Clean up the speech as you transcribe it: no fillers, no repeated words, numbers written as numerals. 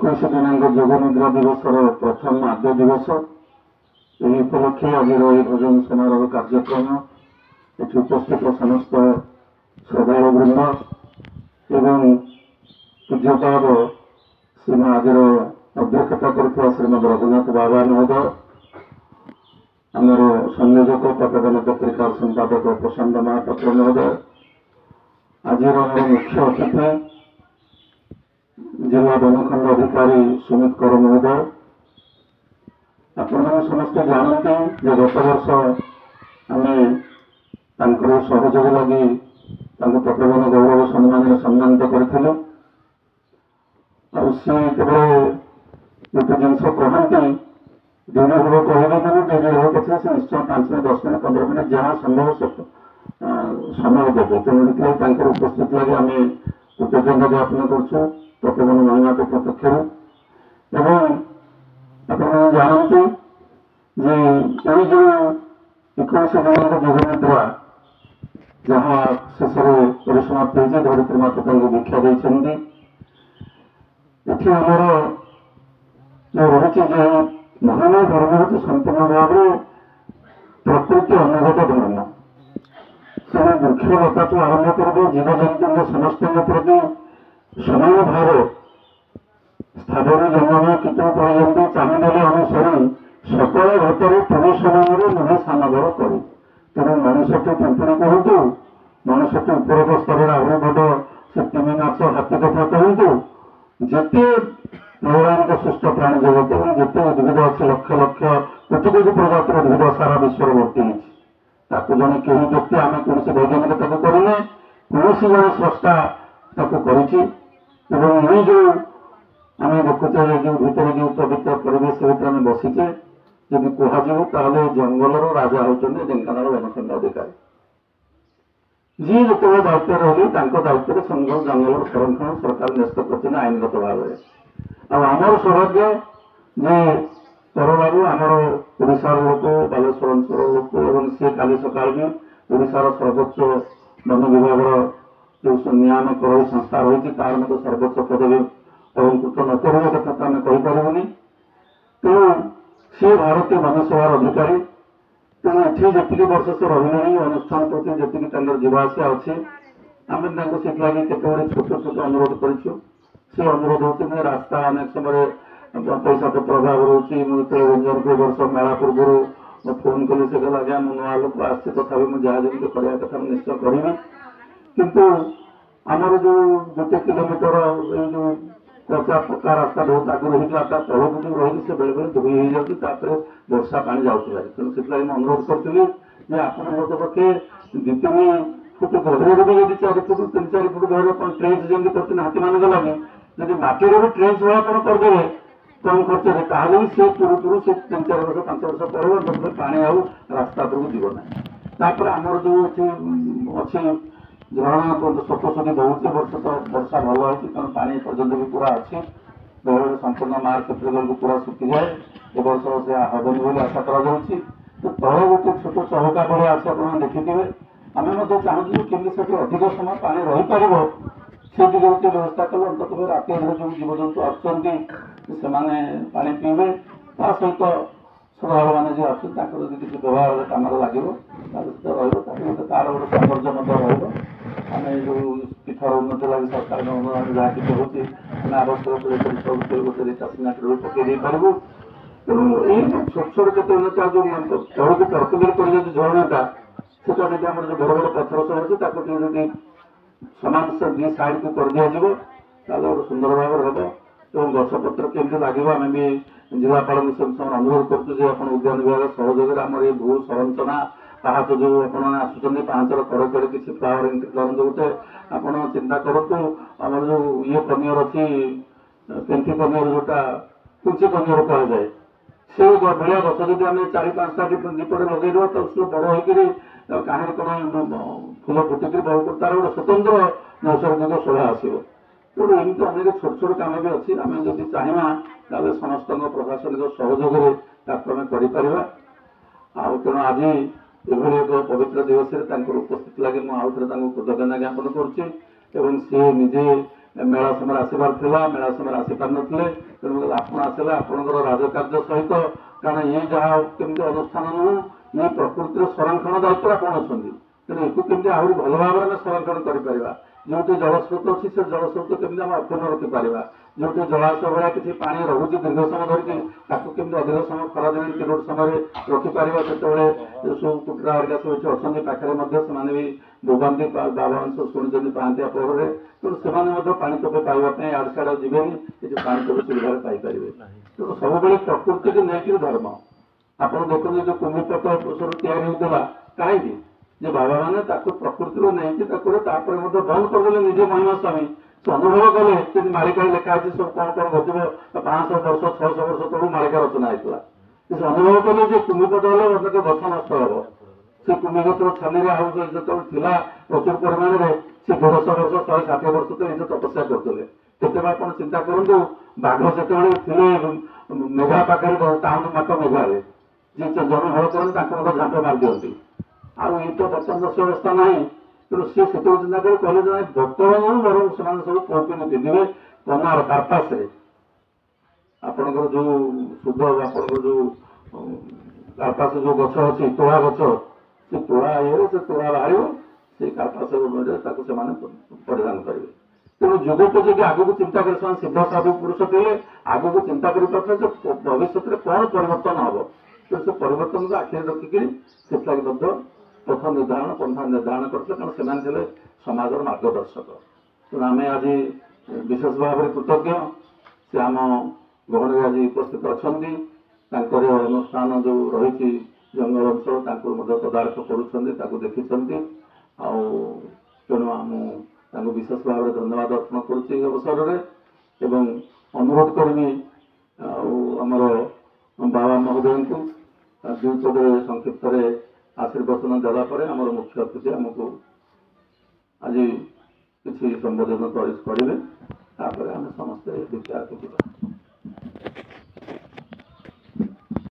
21 दिनांक जोगनिद्रा दिवसर प्रथम आद्य दिवस ଏହି ଉପଲକ୍ଷେ ଆଜିର ଏହି ଭୋଜନ ସମାରୋହ କାର୍ଯ୍ୟକ୍ରମ ଏଠି ଉପସ୍ଥିତ ସମସ୍ତ ଶ୍ରଦ୍ଧାଳୁବୃନ୍ଦ ଏବଂ ପୂଜ୍ୟପାଦ ଶ୍ରୀମା ଆଜିର ଅଧ୍ୟକ୍ଷତା କରୁଥିବା ଶ୍ରୀମଦ ରଘୁନାଥ ବାବା ମହୋଦୟ, ଆମର ସଂଯୋଜକ ପ୍ରତିଦିନ ପତ୍ରିକାର ସମ୍ପାଦକ ପ୍ରଶାନ୍ତ ମହାପାତ୍ର ମହୋଦୟ, ଆଜିର ଆମର ମୁଖ୍ୟ ଅତିଥି जिला बनखंड अधिकारी सुमित कर महोदय, आपने समस्त जानते जे गत वर्ष आम सहयोग लगी तपोवन गौरव सम्मान सम्मानित करूँ। सी गोटे जिनस कहती डेरी हम कहले डेरी हो पछे से निश्चय 5 मिनट 10 मिनट 15 मिनट जहाँ संभव समय देवे। तेणुकर उपस्थित लगे आम कृतज्ञता ज्ञापन करूँ तपोवन महिमा पक्ष आप जानते जे ये जो 21 दिनांक जोगनिद्रा जहाँ शेष परिसमाप्त हो धरित्री माता दीक्षा देती ये आमर जो रही महिमा धर्म हूँ संपूर्ण भाव प्रकृति अनुगत धर्म। तेणु वृक्षलता आरंभ कर जीवजंतु समस्त प्रति समान भाव स्थावर जंगम कीट पर्यंत चाहिए अनुसार सकल घटर पूरी समय नुहे सामगर कर। तेणु मनुष्यटी पिंपुड़ी कहतु मनुष्यटी उपरोक्त स्तर आहरी बड़ से 3 मास हाथी कथा कहतु जिते भगवान सुस्थ प्राणी जगत और जिते उद्भिद अच्छे लक्ष लक्ष कोटि कोटि प्रजातिर उद्भिद सारा विश्व भर्ती होती जन कहीं व्यक्ति आम कौन वैज्ञानिक करें कौन जन स्रष्टा करी जो आम देखुचे जो भर जो पवित्र परिवेश भर आम बसीचे जब कहते जंगलर राजा होती ढेंकानाल बनखंड अधिकारी जी जो दायित्व रही दायित्व जंगल संरक्षण सरकार न्यस्त कर आईनगत भाव आमर सौभाग्य जे परबारू आमर ओडार लोक बालेश्वर अंचल लोक और सी काली सकाल भी ओडार सर्वोच्च वन विभाग जो नियामक रही संस्था रही तार मत सर्वोच्च पदवी अलंकृत न करवा कथा तो आम कहीपरूनी। तेणु सी भारतीय वनसभार अधिकारी तेणु ये जी वर्ष से रही अनुष्ठान प्रति जी जीवासा अच्छी आम से केतोड़ी छोट छोट अनुरोध करूँ। से अनुरोध होती रास्ता अनेक समय पैसा पत्र अभाव रोचे मुझे रंजन वर्ष मेला पूर्व फोन कली से कहला आज्ञा मु नुआ लोक आसी तथा मुझे जहाँ जमी करवा कथा निश्चय करी किंतु आमर जो गोटे किलोमीटर जो कचा पक्का रास्ता बहुत आगे होता तलक जो रही से बेले बेले धोई हो जाती वर्षा पानी जाऊँगा। तेणु से अनुरोध करी आप पक्षे 2-3 फुट गहरे भी यदि 4 फुट 3-4 फुट गहरे ट्रेंच जमी कर हाथी मान लगे जब माटीर भी ट्रेंच भाव आप करदे कम खर्च ताल भी सी तुरु तुरु से 3-4 वर्ष 5 वर्ष पर पानी आउ रास्ता उपरକୁ जीव ना। आमर जो अच्छी झरणा सप्तशती बहुत वर्ष तो वर्षा भल होती कारण पानी पर्यटन भी पूरा अच्छी बेले संपूर्ण मार्च एप्रिल को पूरा सुखी जाए ए वर्ष से हबनी बोली आशा करा तले गोटे छोट चौका भले अच्छे आप देखिथे आम चाहूँ कि अधिक समय पानी रही पार से गोटे व्यवस्था कले अंत राति जो जीवजंतु आसुँचे पीबे ता सहित श्रद्धालु मैंने जो आसुँच किसी व्यवहार कम लगे तार गोटे सौंदर्य आम जो पीठर उन्नति लगे सरकार अनुदान जहाँ किसी होती आवश्यक गोटे चाषी नाटी पकई पार्बू। तेणु ये छोट छोट केते उन्नति जो तौक प्रकृति कर झरणाटा से जो बड़ बड़ पथर सब अच्छे जब समान से 2 साइड को कर दिया गोटे सुंदर भाव हम और गछपत्र केमती लगे आम भी जिलापाल अनुरोध करूँ उद्यान विभाग सहयोग आम ये भू संरचना पाहाच जो आसुँच पाँचर कड़ कड़े किसी फ्लावरिंग करते गोटे आप चिंता करूँ आम जो ये कनियर अच्छी पेंथी कनियर जोटा कुंची कनियर कहुए से भाया गच जब आम 4-5टा दीपटे लगे तो सी बड़ होकर कहीं कौन फूल फुटिक तार गोटे स्वतंत्र नैसर्गिक शोभा आसो। तेणु एमती अनेक छोट छोट कम भी अच्छी आम जब चाहिए समस्त प्रशासनिक सहयोग आम कर। तेणु आज एभली एक पवित्र दिवस उपस्थित लगे मुझे कृतज्ञता ज्ञापन करुच्ची सी निजे मेला समय आसबार थिला मेला समय आसी पार नथिले तेणु आपण आसिले आपणकर राजकार्य सहित कारण ये जहाँ केमती अनुष्ठान नुह ये प्रकृतिर संरक्षण दायित्व आपण अच्छा तेणु एक केमती आहरी भल भाव में संरक्षण करें जो जलस्रोत अच्छी से जलस्रोत केमती आम अक्षुण्ण रखिपर जो जलाशय भाया किसी पा रोचे दीर्घ समय धरिकी केमती अधिक समय खरादिन पिरियड समय रखिपर से सब कुटरा हरिका सब अच्छे पाखे से भी भोगांती बाबांश शुणी पाती पर तेणु से पानी टोपे पाइबापी आड़ साड़ जीवे ये पानी टोपे सुविधा पाइपर तेणु सब प्रकृति की नहीं धर्म आप देखते जो कुम्भीपट सब या कहीं बाबा मैंने प्रकृति नहीं बंद करदे निजे महिमा स्वामी से अनुभव कले कि मालिका लिखा है सब कौन कौन घटो 500 वर्ष 600 वर्ष तलू मालिका रचना होता से अनुभव कले जो कुम्भीपट हेल्ला मतलब गछ नष्ट हम से कुम्भी गचर छाली जो प्रचुर परिमाण में से 150 वर्ष 160 वर्ष तो निज तपस्या करते केते आप चिंता करूँ बाघ से मेघा पाखे टाउन मात मेघारे जी जन हल कर झांप मार दिखती आउ ये तो बर्तमान दश अवस्था ना तेणु सी से चिंता कर कहले जे बर्तमान बर से सब कौपिन पिंधे कनार कार्पास आपणकर जो शुद्ध आपंकर जो कार्पास जो गछ अच्छी तोड़ा गछ से तोड़ा ये से तोड़ा बाहर से कार्पास से परिधान करेंगे तेणु जुगोपयोगी आग को चिंता कर सिद्ध साधु पुरुष थे आग को चिंता कर भविष्य में कौन परिवर्तन हम तेणु से परिवर्तन को आखिरी रखिकी से पथ निर्धारण पंथा निर्धारण करते कारण से समाज मार्गदर्शक तेणु आम आज विशेष भाव में कृतज्ञ से आम गहन आज उपस्थित अच्छा अनुष्ठान जो रही जंगल अंचल तदारख कर देखी तेणु आम विशेष भाव में धन्यवाद अर्पण कर अवसर में अनुरोध करी आमर बाबा महोदय को दुईपद संक्षिप्त आशीर्वचन देलापर आम मुख्य अतिथि आमको आज किसी संबोधन करेंगे आम समस्ते विचार